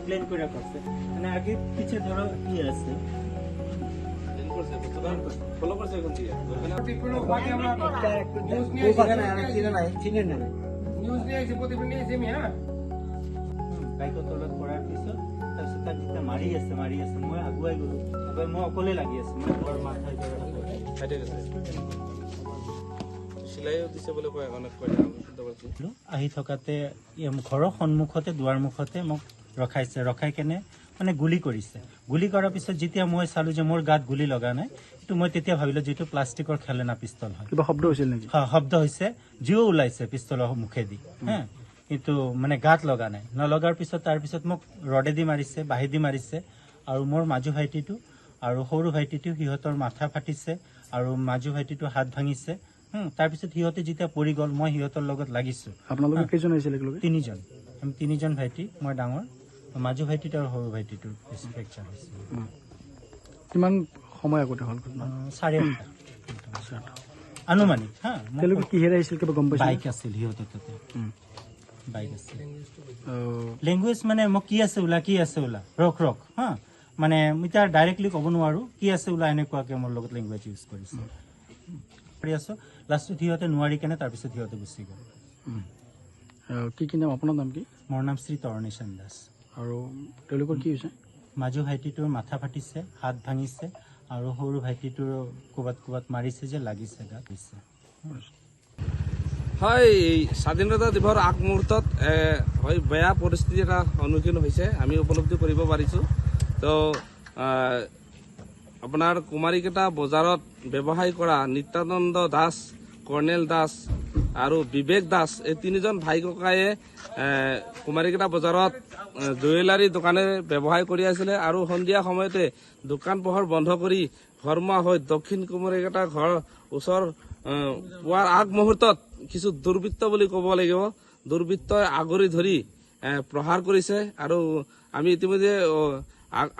plan করে করছে মানে আগে পিছে ধরো কি আছে ফলো করছে এখন দিয়ে চিনে না নিউজ নিয়ে এসে প্রতিদিন নিয়ে এসে হ্যাঁ বাইকৰ তলত পৰাৰ পিছত তাৰপিছত তাক যেতিয়া মাৰি আছে মই আগুৱাই গলো আগুৱাই মই অকলে লাগি আছো মই ঘৰ মাথাৰ ফাইটে গেছে চিলাইও দিছে বলে কয় অনেক কয় শুদ্ধ কৰছি আহি থকাতে ঘৰৰ সন্মুখতে দুৱাৰ মুখতে মোক ৰখাই কেনে মানে গুলি কৰিছে গুলি কৰাৰ পিছত যেতিয়া মই চালো যে মোৰ গাত গুলি লগা নাই কিন্তু মই তেতিয়া ভাবিলো যেটো প্লাষ্টিকৰ খেলনা পিস্তল হয় কিবা শব্দ হৈছিল নেকি শব্দ হৈছে জিও ওলাইছে পিস্তলৰ মুখেদি হা কিন্তু মানে গাত লগা নাই নলগাৰ পিছত তাৰ পিছত মোক ৰডেদি মাৰিছে বাহিদি মাৰিছে আৰু মোৰ মাজু ভাইটিটো আৰু সৰু ভাইটিটো সিহঁতৰ মাথা ফাটিছে আৰু মাজু ভাইটিটো হাত ভাঙিছে তাৰ পিছত সিহঁতে যেতিয়া পৰি গ'ল মই সিহঁতৰ লগত লাগিছো আপোনালোকে কেইজন আহিছিল একেলগে তিনিজন আমি তিনিজন ভাইটি মই ডাঙৰ মাজু ভাইটিটো আৰু সৰু ভাইটিটোৰ ফ্ৰেকচাৰ হৈছে কিমান সময় আগতে হ'ল ঘটনা 8:30 আনুমানিক হা তেওঁলোকে কিহেৰে আহিছিল কিবা গম পাইছে বাইক আছিল সিহঁতৰ তাতে বাইক আছিল লেংগুৱেজ মানে মোক কি আছে ওলা ৰখ হা মানে মই তাৰ ডাইৰেক্টলি ক'ব নোৱাৰো কি আছে ওলা এনেকুৱাকে মোৰ লগত লেংগুৱেজ ইউজ কৰিছে কৰি আছো লাষ্টত সিহঁতে নোৱাৰি কেনে তাৰপিছত সিহঁতে গুচি গ'ল কি নাম আপোনাৰ নাম কি মোৰ নাম শ্ৰী তৰণেশন দাস আৰু তেওঁলোকৰ কি হৈছে মাজু ভাইটিটোৰ মাথা ফাটিছে হাত ভাঙিছে আৰু সৰু ভাইটিটোৰ ক'বাত মাৰিছে যে লাগিছে গাত দিছে হয় স্বাধীনতা দিৱসৰ আগ মুহূৰ্তত হয় বেয়া পৰিস্থিতি এটা সন্মুখীন হৈছে আমি উপলব্ধি কৰিব পাৰিছোঁ তো আপোনাৰ কুমাৰীকেইটা বজাৰত ব্যৱসায় কৰা নিত্যানন্দ দাস কৰ্ণেল দাস আৰু বিবেক দাস এই তিনিজন ভাই ককায়ে কুমাৰীকেইটা বজাৰত জুৱেলাৰী দোকানে ব্যৱসায় কৰি আছিলে আৰু সন্ধিয়া সময়তে দোকান পোহৰ বন্ধ কৰি ঘৰমুৱা হৈ দক্ষিণ কুমাৰীকেইটা ঘৰ ওচৰ পোৱাৰ আগ মুহূৰ্তত কিছু দুৰ্বৃত্ত বুলি ক'ব লাগিব দুৰ্বৃত্তই আগৰি ধৰি প্ৰহাৰ কৰিছে আৰু আমি ইতিমধ্যে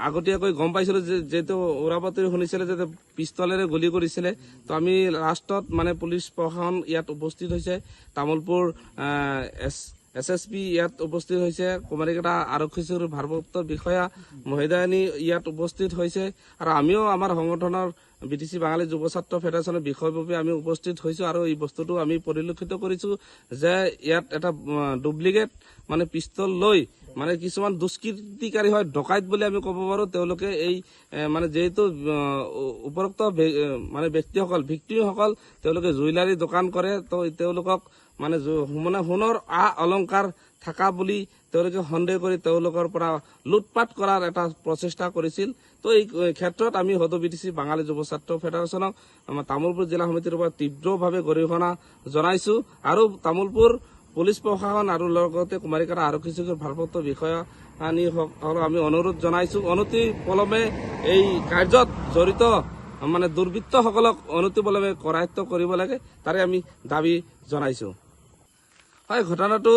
আগতীয়াকৈ গম পাইছিলো যে যেহেতু উৰাবাতৰি শুনিছিলে যে পিস্তলেৰে গুলি কৰিছিলে তো আমি লাষ্টত মানে পুলিচ প্ৰশাসন ইয়াত উপস্থিত হৈছে তামোলপুৰ SSP ইয়াত উপস্থিত হৈছে কুমাৰীকেইটা আৰক্ষী চৌকীৰ ভাৰপ্ৰাপ্ত বিষয়া মহিদায়নী ইয়াত উপস্থিত হৈছে আৰু আমিও আমাৰ সংগঠনৰ BTC বাঙালী যুৱ ছাত্ৰ ফেডাৰেশ্যনৰ বিষয়ববীয়া আমি উপস্থিত হৈছোঁ আৰু এই বস্তুটো আমি পৰিলক্ষিত কৰিছোঁ যে ইয়াত এটা ডুপ্লিকেট মানে পিস্তল লৈ মানে কিছুমান দুষ্কৃতিকাৰী হয় ডকাইত বুলি আমি ক'ব পাৰোঁ তেওঁলোকে এই মানে যেহেতু উপৰোক্ত মানে ব্যক্তিসকল ভিক্টিমসকল তেওঁলোকে জুৱেলাৰী দোকান কৰে তো তেওঁলোকক মানে সোণৰ অলংকাৰ থকা বুলি তেওঁলোকে সন্দেহ কৰি তেওঁলোকৰ পৰা লুটপাট কৰাৰ এটা প্ৰচেষ্টা কৰিছিল তো এই ক্ষেত্ৰত আমি সদৌ BTC বাঙালী যুৱ ছাত্ৰ ফেডাৰেশ্যনক তামোলপুৰ জিলা সমিতিৰ পৰা তীব্ৰভাৱে গৰিহণা জনাইছো আৰু তামোলপুৰ পুলিচ প্ৰশাসন আৰু লগতে কুমাৰীকেইটা আৰক্ষী চৌকীৰ ভাৰপ্ৰাপ্ত বিষয়াসকলক আমি অনুৰোধ জনাইছো অনতি পলমে এই কাৰ্যত জড়িত মানে দুৰ্বৃত্তসকলক অনতি পলমে কৰায়ত্ব কৰিব লাগে তাৰে আমি দাবী জনাইছো হয় ঘটনাটো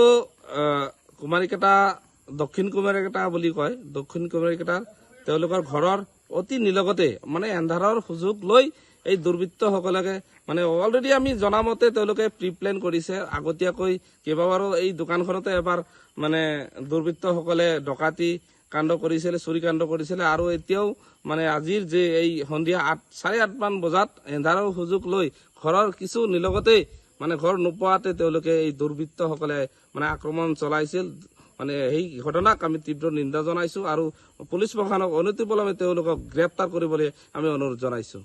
কুমাৰীকেইটা দক্ষিণ কুমাৰীকেইটা বুলি কয় দক্ষিণ কুমাৰীকেইটাৰ তেওঁলোকৰ ঘৰৰ অতি নিলগতে মানে এন্ধাৰৰ সুযোগ লৈ এই দুৰ্বৃত্তসকলকে মানে অলৰেডি আমি জনামতে তেওঁলোকে প্ৰিপ্লেন কৰিছে আগতীয়াকৈ কেইবাবাৰো এই দোকানখনতে এবাৰ মানে দুৰ্বৃত্তসকলে ডকাতি কাণ্ড কৰিছিলে চুৰি কাণ্ড কৰিছিলে আৰু এতিয়াও মানে আজিৰ যে এই সন্ধিয়া 8:30 মান বজাত এন্ধাৰৰ সুযোগ লৈ ঘৰৰ কিছু নিলগতে মানে ঘৰ নোপোৱাতে তেওঁলোকে এই দুৰ্বৃত্তসকলে মানে আক্ৰমণ চলাইছিল মানে এই ঘটনাক আমি তীব্ৰ নিন্দা জনাইছো আৰু পুলিচ প্ৰশাসনক অনতিপলমে তেওঁলোকক গ্ৰেপ্তাৰ কৰিবলৈ আমি অনুৰোধ জনাইছো